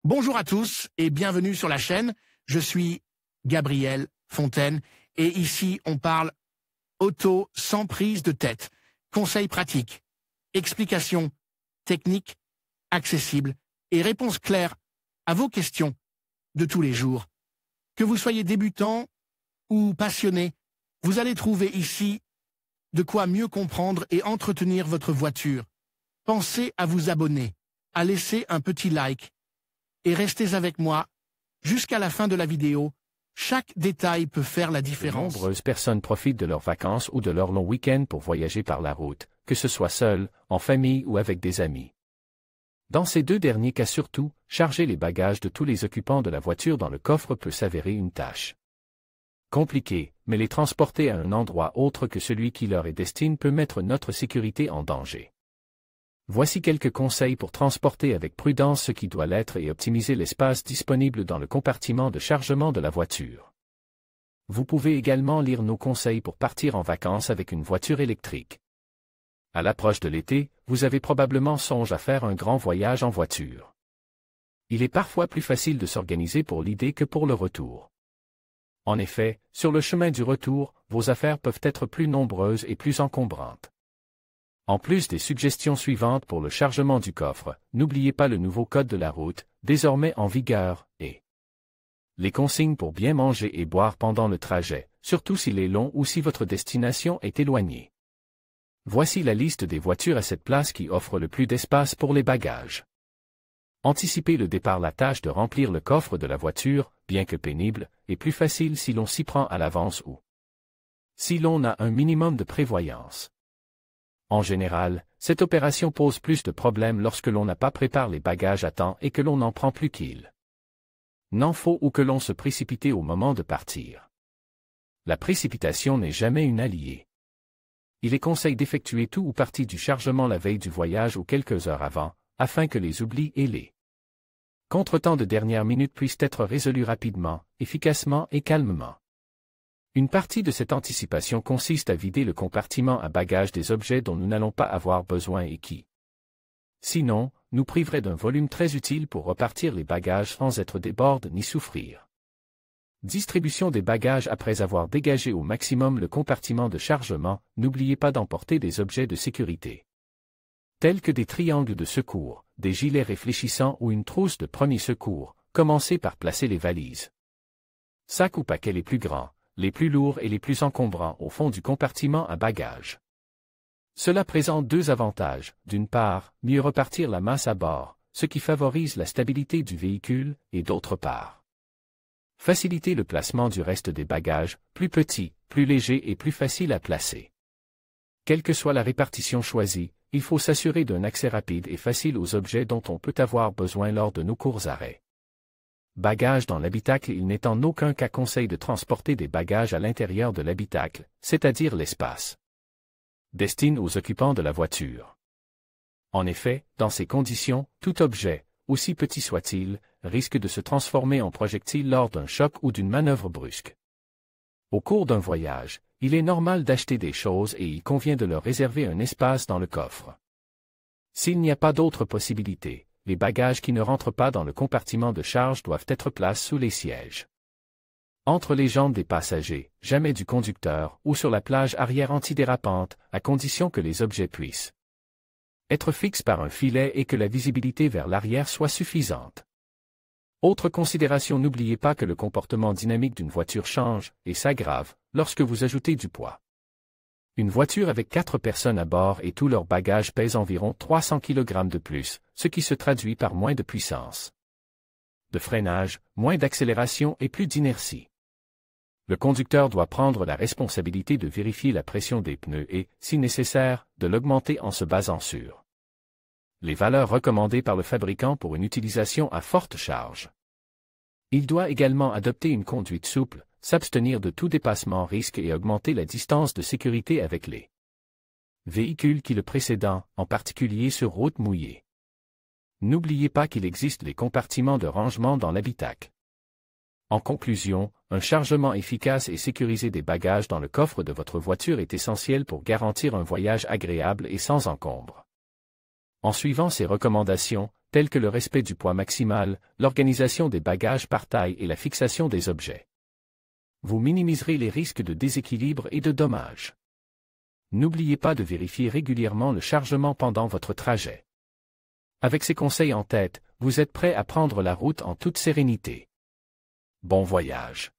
Bonjour à tous et bienvenue sur la chaîne. Je suis Gabriel Fontaine et ici on parle auto sans prise de tête. Conseils pratiques, explications techniques, accessibles et réponses claires à vos questions de tous les jours. Que vous soyez débutant ou passionné, vous allez trouver ici de quoi mieux comprendre et entretenir votre voiture. Pensez à vous abonner, à laisser un petit like et restez avec moi jusqu'à la fin de la vidéo. Chaque détail peut faire la différence. De nombreuses personnes profitent de leurs vacances ou de leur long week-end pour voyager par la route, que ce soit seul, en famille ou avec des amis. Dans ces deux derniers cas surtout, charger les bagages de tous les occupants de la voiture dans le coffre peut s'avérer une tâche compliquée, mais les transporter à un endroit autre que celui qui leur est destiné peut mettre notre sécurité en danger. Voici quelques conseils pour transporter avec prudence ce qui doit l'être et optimiser l'espace disponible dans le compartiment de chargement de la voiture. Vous pouvez également lire nos conseils pour partir en vacances avec une voiture électrique. À l'approche de l'été, vous avez probablement songe à faire un grand voyage en voiture. Il est parfois plus facile de s'organiser pour l'idée que pour le retour. En effet, sur le chemin du retour, vos affaires peuvent être plus nombreuses et plus encombrantes. En plus des suggestions suivantes pour le chargement du coffre, n'oubliez pas le nouveau code de la route, désormais en vigueur, et les consignes pour bien manger et boire pendant le trajet, surtout s'il est long ou si votre destination est éloignée. Voici la liste des voitures à cette place qui offre le plus d'espace pour les bagages. Anticipez le départ. La tâche de remplir le coffre de la voiture, bien que pénible, est plus facile si l'on s'y prend à l'avance ou si l'on a un minimum de prévoyance. En général, cette opération pose plus de problèmes lorsque l'on n'a pas préparé les bagages à temps et que l'on n'en prend plus qu'il n'en faut ou que l'on se précipite au moment de partir. La précipitation n'est jamais une alliée. Il est conseil d'effectuer tout ou partie du chargement la veille du voyage ou quelques heures avant, afin que les oublis et les contretemps de dernière minute puissent être résolus rapidement, efficacement et calmement. Une partie de cette anticipation consiste à vider le compartiment à bagages des objets dont nous n'allons pas avoir besoin et qui, sinon, nous priveraient d'un volume très utile pour repartir les bagages sans être débordés ni souffrir. Distribution des bagages. Après avoir dégagé au maximum le compartiment de chargement, n'oubliez pas d'emporter des objets de sécurité, tels que des triangles de secours, des gilets réfléchissants ou une trousse de premier secours. Commencez par placer les valises, sacs ou paquets les plus grands, les plus lourds et les plus encombrants au fond du compartiment à bagages. Cela présente deux avantages. D'une part, mieux repartir la masse à bord, ce qui favorise la stabilité du véhicule, et d'autre part, faciliter le placement du reste des bagages, plus petits, plus légers et plus faciles à placer. Quelle que soit la répartition choisie, il faut s'assurer d'un accès rapide et facile aux objets dont on peut avoir besoin lors de nos courts arrêts. Bagages dans l'habitacle. Il n'est en aucun cas conseil de transporter des bagages à l'intérieur de l'habitacle, c'est-à-dire l'espace destiné aux occupants de la voiture. En effet, dans ces conditions, tout objet, aussi petit soit-il, risque de se transformer en projectile lors d'un choc ou d'une manœuvre brusque. Au cours d'un voyage, il est normal d'acheter des choses et il convient de leur réserver un espace dans le coffre. S'il n'y a pas d'autre possibilité, les bagages qui ne rentrent pas dans le compartiment de charge doivent être placés sous les sièges, entre les jambes des passagers, jamais du conducteur, ou sur la plage arrière antidérapante, à condition que les objets puissent être fixes par un filet et que la visibilité vers l'arrière soit suffisante. Autre considération. N'oubliez pas que le comportement dynamique d'une voiture change et s'aggrave lorsque vous ajoutez du poids. Une voiture avec 4 personnes à bord et tous leurs bagages pèse environ 300 kg de plus, ce qui se traduit par moins de puissance de freinage, moins d'accélération et plus d'inertie. Le conducteur doit prendre la responsabilité de vérifier la pression des pneus et, si nécessaire, de l'augmenter en se basant sur les valeurs recommandées par le fabricant pour une utilisation à forte charge. Il doit également adopter une conduite souple, s'abstenir de tout dépassement risque et augmenter la distance de sécurité avec les véhicules qui le précédent, en particulier sur route mouillée. N'oubliez pas qu'il existe des compartiments de rangement dans l'habitacle. En conclusion, un chargement efficace et sécurisé des bagages dans le coffre de votre voiture est essentiel pour garantir un voyage agréable et sans encombre. En suivant ces recommandations, tels que le respect du poids maximal, l'organisation des bagages par taille et la fixation des objets. Vous minimiserez les risques de déséquilibre et de dommages. N'oubliez pas de vérifier régulièrement le chargement pendant votre trajet. Avec ces conseils en tête, vous êtes prêt à prendre la route en toute sérénité. Bon voyage.